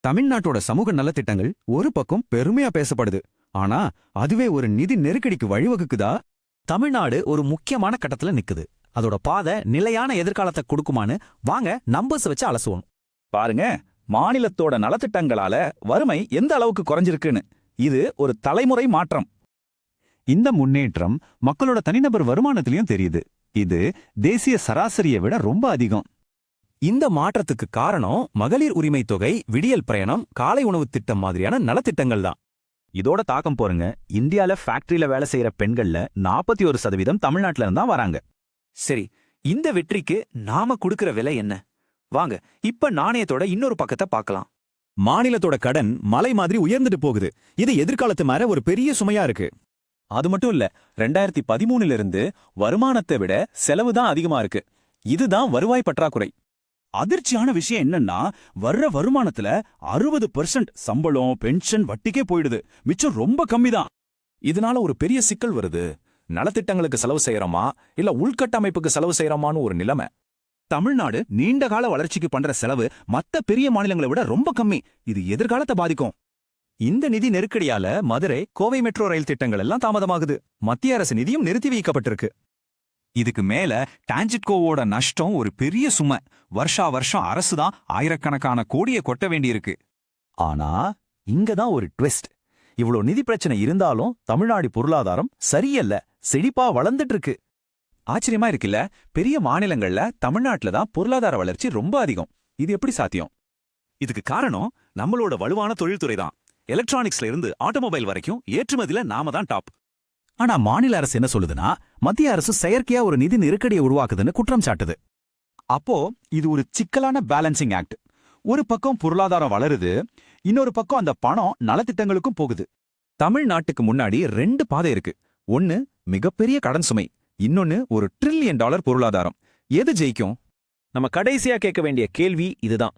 தமிழ்நாட்டோட சமூக நலத்திட்டங்கள் ஒரு பக்கம் பெருமையா பேசப்படுது. ஆனா அதுவே ஒரு நிதி நெருக்கடிக்கு வழிவகுக்குதா? தமிழ்நாடு ஒரு முக்கியமான கட்டத்துல நிக்குது. அதோட பாதை நிலையான எதிர்காலத்தை கொடுக்குமான்னு வாங்க நம்பர்ஸ் வச்சு அலசுவோம். பாருங்க, மாநிலத்தோட நலத்திட்டங்களால வறுமை எந்த அளவுக்கு குறைஞ்சிருக்குன்னு. இது ஒரு தலைமுறை மாற்றம். இந்த முன்னேற்றம் மக்களோட தனிநபர் வருமானத்திலையும் தெரியுது. இது தேசிய சராசரியை விட ரொம்ப அதிகம். இந்த மாற்றத்துக்கு காரணம் மகளிர் உரிமை தொகை, விடியல் பிரயாணம், காலை உணவு திட்டம் மாதிரியான நலத்திட்டங்கள் தான். இதோட தாக்கம் பாருங்க, இந்தியால ஃபேக்டரியில வேலை செய்யற பெண்கள்ல 41% தமிழ்நாட்டுல இருந்தா வராங்க. சரி, இந்த வெற்றிக்கு நாம கொடுக்கிற விலை என்ன? வாங்க இப்ப நாணயத்தோட இன்னொரு பக்கத்தை பார்க்கலாம். மாநிலத்தோட கடன் மலை மாதிரி உயர்ந்துட்டு போகுது. இது எதிர்காலத்து மேல ஒரு பெரிய சுமையா இருக்கு. அது மட்டும் இல்ல, 2013 இருந்து வருமானத்தை விட செலவு தான் அதிகமா இருக்கு. இதுதான் வருவாய் பற்றாக்குறை. அதிர்ச்சியான விஷயம் என்னன்னா, வர்ற வருமானத்துல 60% சம்பளம், பென்ஷன், வட்டிக்கே போயிடுது. மிச்சம் ரொம்ப கம்மிதான். இதனால ஒரு பெரிய சிக்கல் வருது. நலத்திட்டங்களுக்கு செலவு செய்யறோமா இல்ல உள்கட்டமைப்புக்கு செலவு செய்யறோமான்னு ஒரு நிலைமை. தமிழ்நாடு நீண்டகால வளர்ச்சிக்கு பண்ற செலவு மத்த பெரிய மாநிலங்களை விட ரொம்ப கம்மி. இது எதிர்காலத்தை பாதிக்கும். இந்த நிதி நெருக்கடியால மதுரை, கோவை மெட்ரோ ரயில் திட்டங்கள் எல்லாம் தாமதமாகுது. மத்திய அரசு நிதியும் நிறுத்தி வைக்கப்பட்டிருக்கு. இதுக்கு மேல டான்ஜிட்கோவோட நஷ்டம் ஒரு பெரிய சுமை. வருஷம் அரசுதான் ஆயிரக்கணக்கான கோடியை கொட்ட வேண்டியிருக்கு. ஆனா இங்கதான் ஒரு ட்விஸ்ட். இவ்வளோ நிதி பிரச்சனை இருந்தாலும் தமிழ்நாடு பொருளாதாரம் சரியல்ல, செழிப்பா வளர்ந்துட்டு இருக்கு. ஆச்சரியமா இருக்குல்ல? பெரிய மாநிலங்கள்ல தமிழ்நாட்டுல தான் பொருளாதார வளர்ச்சி ரொம்ப அதிகம். இது எப்படி சாத்தியம்? இதுக்கு காரணம் நம்மளோட வலுவான தொழில்துறை தான். எலக்ட்ரானிக்ஸ்ல இருந்து ஆட்டோமொபைல் வரைக்கும் ஏற்றுமதியில நாம தான் டாப். ஆனா மாநில அரசு என்ன சொல்லுதுன்னா, மத்திய அரசு செயற்கையா ஒரு நிதி நெருக்கடியை உருவாக்குதுன்னு குற்றம் சாட்டுது. அப்போ இது ஒரு சிக்கலான பேலன்சிங் ஆக்ட். ஒரு பக்கம் பொருளாதாரம் வளருது, இன்னொரு பக்கம் அந்த பணம் நலத்திட்டங்களுக்கும் போகுது. தமிழ்நாட்டுக்கு முன்னாடி 2 பாதை இருக்கு. ஒன்னு மிகப்பெரிய கடன் சுமை, இன்னொன்னு ஒரு $1 ட்ரில்லியன் பொருளாதாரம். எது ஜெயிக்கும்? நம்ம கடைசியா கேட்க வேண்டிய கேள்வி இதுதான்.